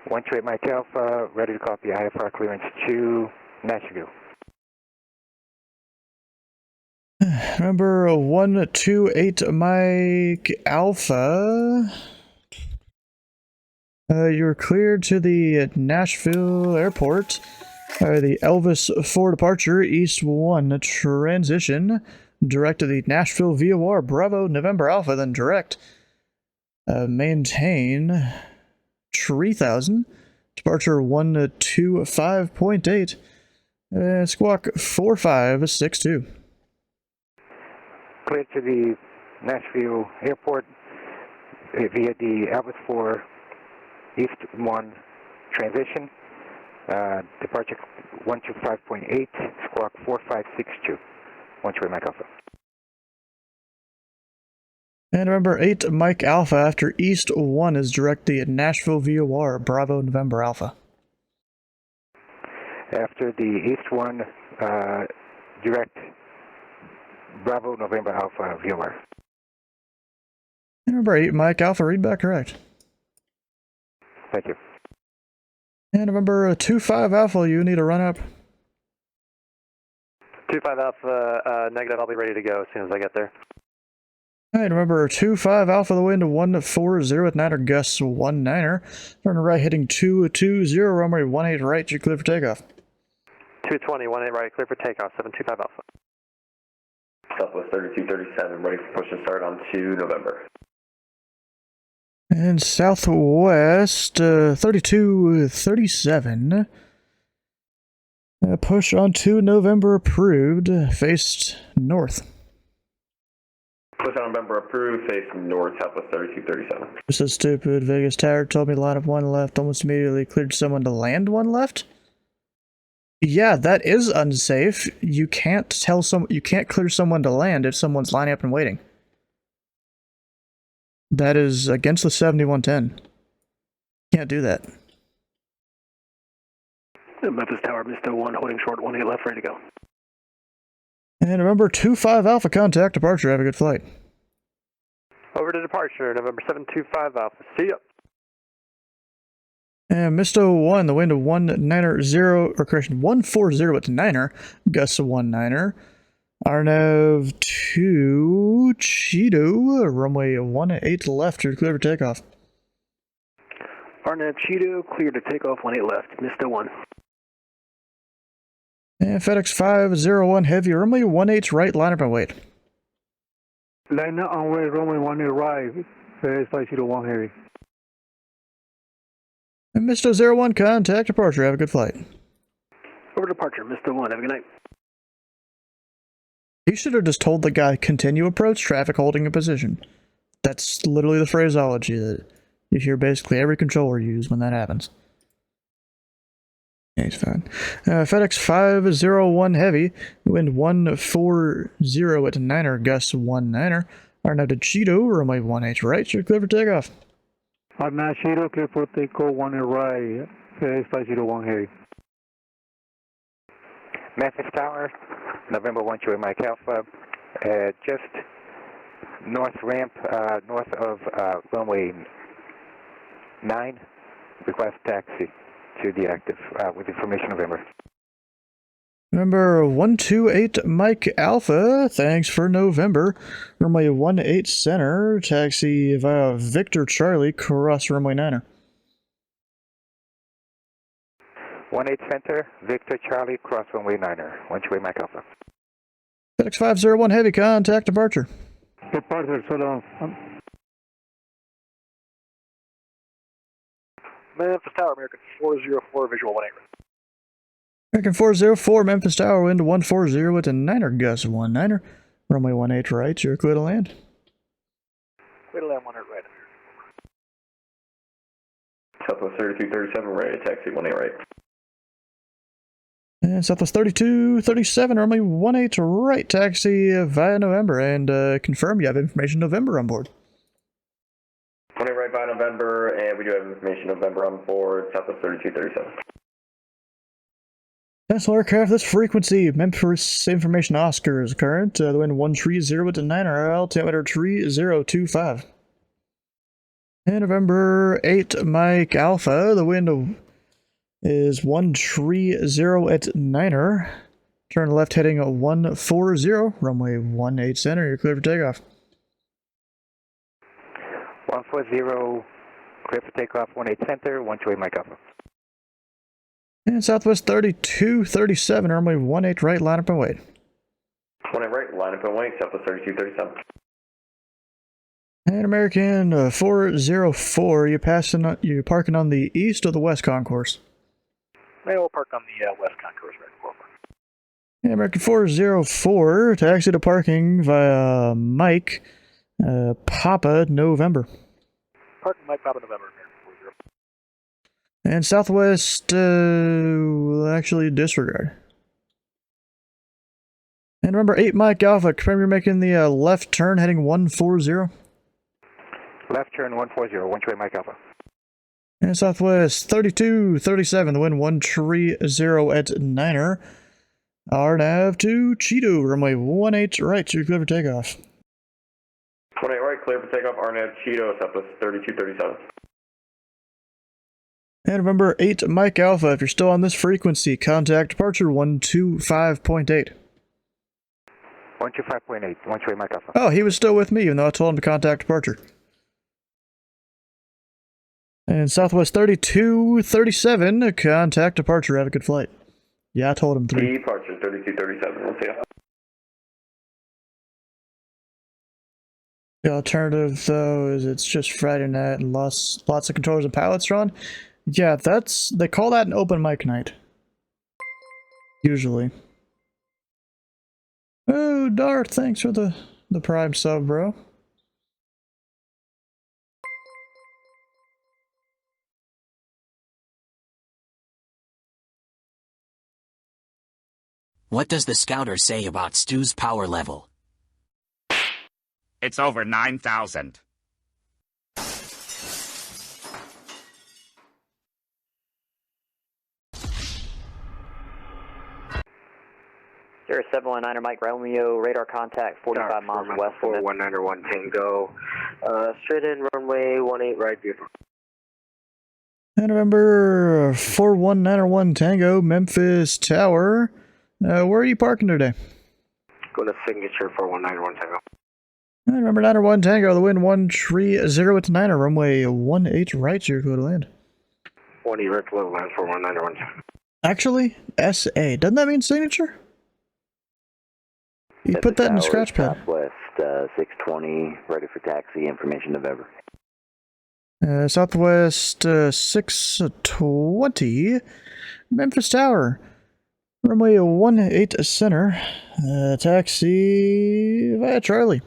128 Mike Alpha, ready to copy IFR clearance to Nashville. Remember 128 Mike Alpha. You're cleared to the Nashville airport. The Elvis 4 departure, East 1 transition. Direct to the Nashville VOR, Bravo, November Alpha, then direct. Maintain 3000. Departure 125.8. Squawk 4562. Cleared to the Nashville airport via the Elvis 4 East 1 transition. Departure 125.8, squawk 4562. 128 Mike Alpha. And remember 8 Mike Alpha after East 1 is direct the Nashville VOR, Bravo, November Alpha. After the East 1, direct Bravo, November Alpha, VOR. And remember 8 Mike Alpha, read back correct. Thank you. And remember 25 Alpha, you need a run up. 25 Alpha, negative, I'll be ready to go as soon as I get there. Alright, remember 25 Alpha, the wind 140 with 9er, gusts 19er. Turn right, heading 220, runway 18 right, you're clear for takeoff. 220, 18 right, clear for takeoff, 725 Alpha. Southwest 3237, ready for push and start on 2 November. And Southwest 3237. Push on 2 November approved, faced north. Push on November approved, face north, Southwest 3237. This is stupid. Vegas Tower told me line up 1 left, almost immediately cleared someone to land 1 left. Yeah, that is unsafe. You can't clear someone to land if someone's lining up and waiting. That is against the 7110. Can't do that. Memphis Tower, Mr. 1, holding short, 18 left, ready to go. And remember, 25 Alpha contact departure. Have a good flight. Over to departure, November 725 Alpha. See ya. And Misto 1, the wind of 140, or correction, 140 at 9er, gusts of 19er. Arnav 2, Cheeto, runway 18 left, you're clear for takeoff. Arnav Cheeto, clear to takeoff, 18 left, Mr. 1. And FedEx 501 Heavy, runway 18 right, line up and wait. Line up on way, runway 18 right, FedEx 501 Heavy. And Misto 01, contact departure, have a good flight. Over departure, Mr. 1, have a good night. You should have just told the guy, continue approach, traffic holding in position. That's literally the phraseology that you hear basically every controller use when that happens. Yeah, he's fine. FedEx 501 Heavy, wind 140 at 9er, gusts 19er. Arnav to Cheeto, runway 18 right, you're clear for takeoff. Arnav Cheeto, clear for takeoff, 18 right, FedEx 501 Heavy. Memphis Tower, November 1 to Mike Alpha, just north ramp, north of runway 9, request taxi to the active with information November. Number 128 Mike Alpha, thanks for November. Runway 18 center, taxi via Victor Charlie, cross runway 9er. 18 center, Victor Charlie, cross runway 9er, 128 Mike Alpha. FedEx 501 Heavy, contact departure. Departure, so long. Memphis Tower, American 404, visual 18. American 404, Memphis Tower, wind 140 at 9er, gust 19er. Runway 18 right, you're clear to land. Clear to land 18 right. Southwest 3237, ready to taxi 18 right. And Southwest 3237, runway 18 right, taxi via November, and confirm you have information November on board. 20 right by November, and we do have information November on board, Southwest 3237. National aircraft, this frequency, Memphis information Oscar is current, the wind 130 at 9er, altimeter 3025. And November 8 Mike Alpha, the wind is 130 at 9er, turn left heading 140, runway 18 center, you're clear for takeoff. 140, clear for takeoff, 18 center, 128 Mike Alpha. And Southwest 3237, runway 18 right, line up and wait. 20 right, line up and wait, Southwest 3237. And American 404, you parking on the east or the west concourse? Maybe we'll park on the west concourse right forward. And American 404, taxi to parking via Mike Papa November. Park Mike Papa November, American 40. And Southwest will actually disregard. And remember 8 Mike Alpha, confirm you're making the left turn heading 140. Left turn 140, 128 Mike Alpha. And Southwest 3237, the wind 130 at 9er. RNAV to Cheeto, runway 18 right, so you're clear for takeoff. 28 right, clear for takeoff, RNAV Cheeto, Southwest 3237. And remember 8 Mike Alpha, if you're still on this frequency, contact departure 125.8. 125.8, 128 Mike Alpha. Oh, he was still with me, even though I told him to contact departure. And Southwest 3237, contact departure, have a good flight. Yeah, I told him 3. Departure 3237, we'll see ya. The alternative, though, is it's just Friday night and lots of controllers and pilots are on. Yeah, they call that an open mic night. Usually. Oh, Darth, thanks for the Prime sub, bro. What does the scouter say about Stu's power level? It's over 9,000. Sierra 719er Mike Romeo, radar contact 45 miles west of 419 Tango. Straight in, runway 18 right vehicle. And remember, 41901 Tango, Memphis Tower. Where are you parking today? Go to signature 4191 Tango. And remember, 901 Tango, the wind 130 at 9, runway 18 right, you're going to land. 18 right to level land 4191 Tango. Actually, SA. Doesn't that mean signature? You put that in the scratch pad. Southwest 620, ready for taxi, information November. Southwest 620, Memphis Tower, runway 18 center, taxi via Charlie.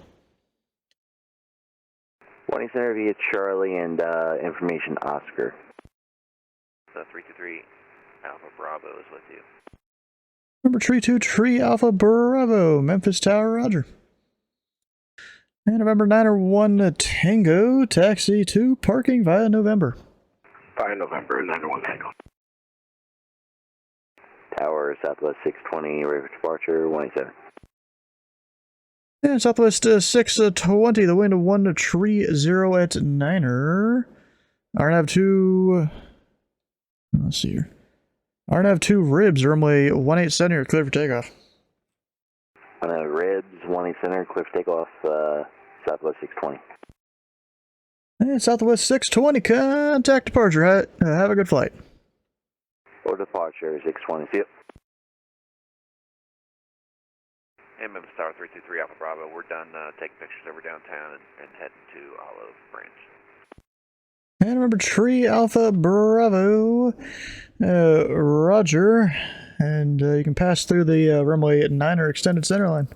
20 center via Charlie and information Oscar. 323 Alpha Bravo is with you. Number 323 Alpha Bravo, Memphis Tower, roger. And November 901 Tango, taxi to parking via November. Via November, 901 Tango. Tower, Southwest 620, ready for departure, 187. And Southwest 620, the wind 130 at 9er. RNAV 2, let's see here. RNAV 2 Ribs, runway 18 center, clear for takeoff. Ribs, 18 center, clear for takeoff, Southwest 620. And Southwest 620, contact departure. Have a good flight. Or departure, 620, see you. And Memphis Tower 323 Alpha Bravo, we're done taking pictures over downtown and heading to Olive Branch. And remember, Tree Alpha Bravo, roger. And you can pass through the runway 9er extended center line.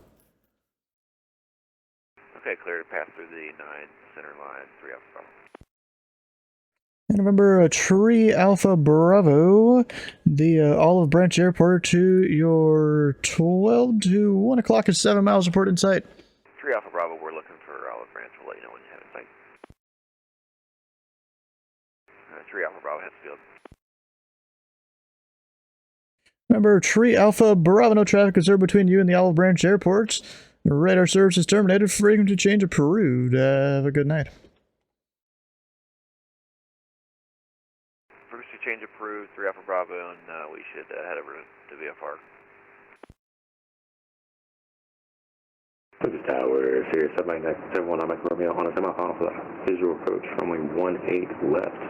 Okay, clear to pass through the 9 center line, 3 Alpha Bravo. And remember, Tree Alpha Bravo, the Olive Branch Airport to your 12 to 1 o'clock and 7 miles report in sight. 3 Alpha Bravo, we're looking for Olive Branch. We'll let you know when you have it in sight. 3 Alpha Bravo, Hensfield. Remember, Tree Alpha Bravo, no traffic observed between you and the Olive Branch Airports. Radar service is terminated. Frequency change approved. Have a good night. Frequency change approved, 3 Alpha Bravo, and we should head over to VFR. Memphis Tower, Sirius 71971 on Mike Romeo on a semi-final for the visual approach, runway 18 left.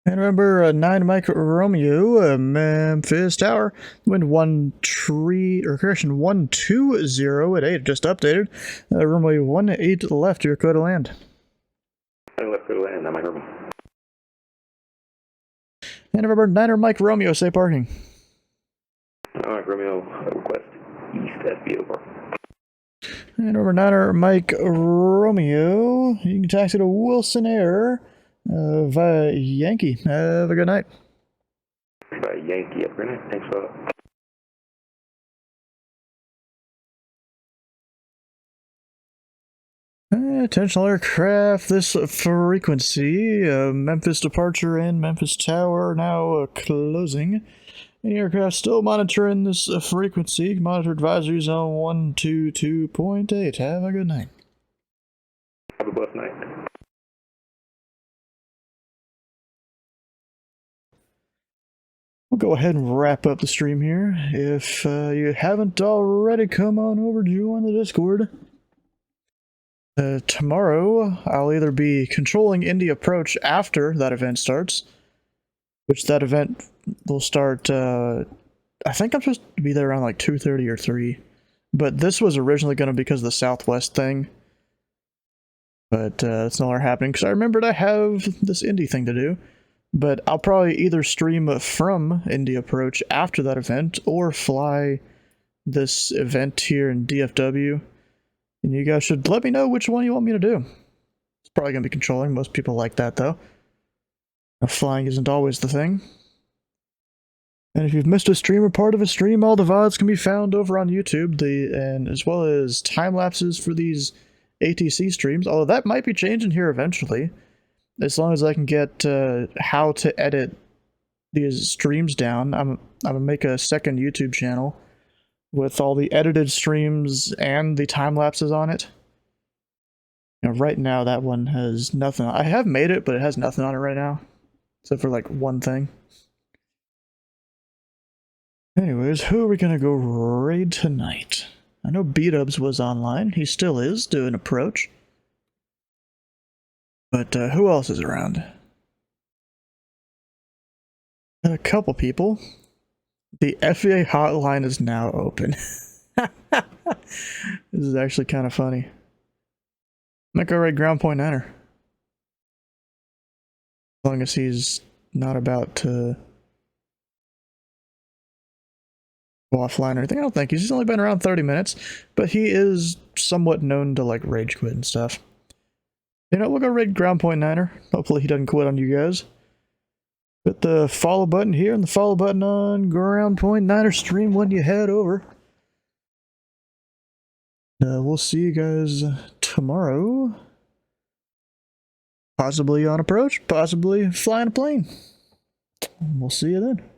And remember, 9 Mike Romeo, Memphis Tower, wind 120 at 8, just updated. Runway 18 left, you're clear to land. Left, clear to land, I'm Mike Romeo. And remember, 9er Mike Romeo, say parking. Mike Romeo, request east at vehicle. And remember, 9er Mike Romeo, you can taxi to Wilson Air. Via Yankee. Have a good night. Via Yankee, have a good night. Thanks for that. Attention aircraft, this frequency, Memphis departure and Memphis Tower now closing. Any aircraft still monitoring this frequency, monitor advisory zone 122.8. Have a good night. Have a blessed night. We'll go ahead and wrap up the stream here. If you haven't already, come on over, join the Discord. Tomorrow, I'll either be controlling Indy approach after that event starts, which that event will start, I think I'm supposed to be there around like 2:30 or 3. But this was originally going to be because of the Southwest thing. But that's no longer happening because I remembered I have this Indy thing to do. But I'll probably either stream from Indy Approach after that event or fly this event here in DFW. And you guys should let me know which one you want me to do. It's probably going to be controlling. Most people like that, though. Flying isn't always the thing. And if you've missed a stream or part of a stream, all the VODs can be found over on YouTube, and as well as time lapses for these ATC streams, although that might be changing here eventually, as long as I can get how to edit these streams down. I'm gonna make a second YouTube channel with all the edited streams and the time lapses on it. You know, right now that one has nothing. I have made it, but it has nothing on it right now, except for like one thing. Anyways, who are we gonna go raid tonight? I know B-Dubs was online. He still is doing approach. But who else is around? Got a couple people. The FAA hotline is now open. This is actually kind of funny. Might go raid ground point niner. As long as he's not about to go offline or anything. I don't think he's only been around 30 minutes, but he is somewhat known to like rage quit and stuff. You know, we'll go raid ground point niner. Hopefully he doesn't quit on you guys. Hit the follow button here and the follow button on ground point niner stream when you head over. We'll see you guys tomorrow. Possibly on approach, possibly flying a plane. We'll see you then.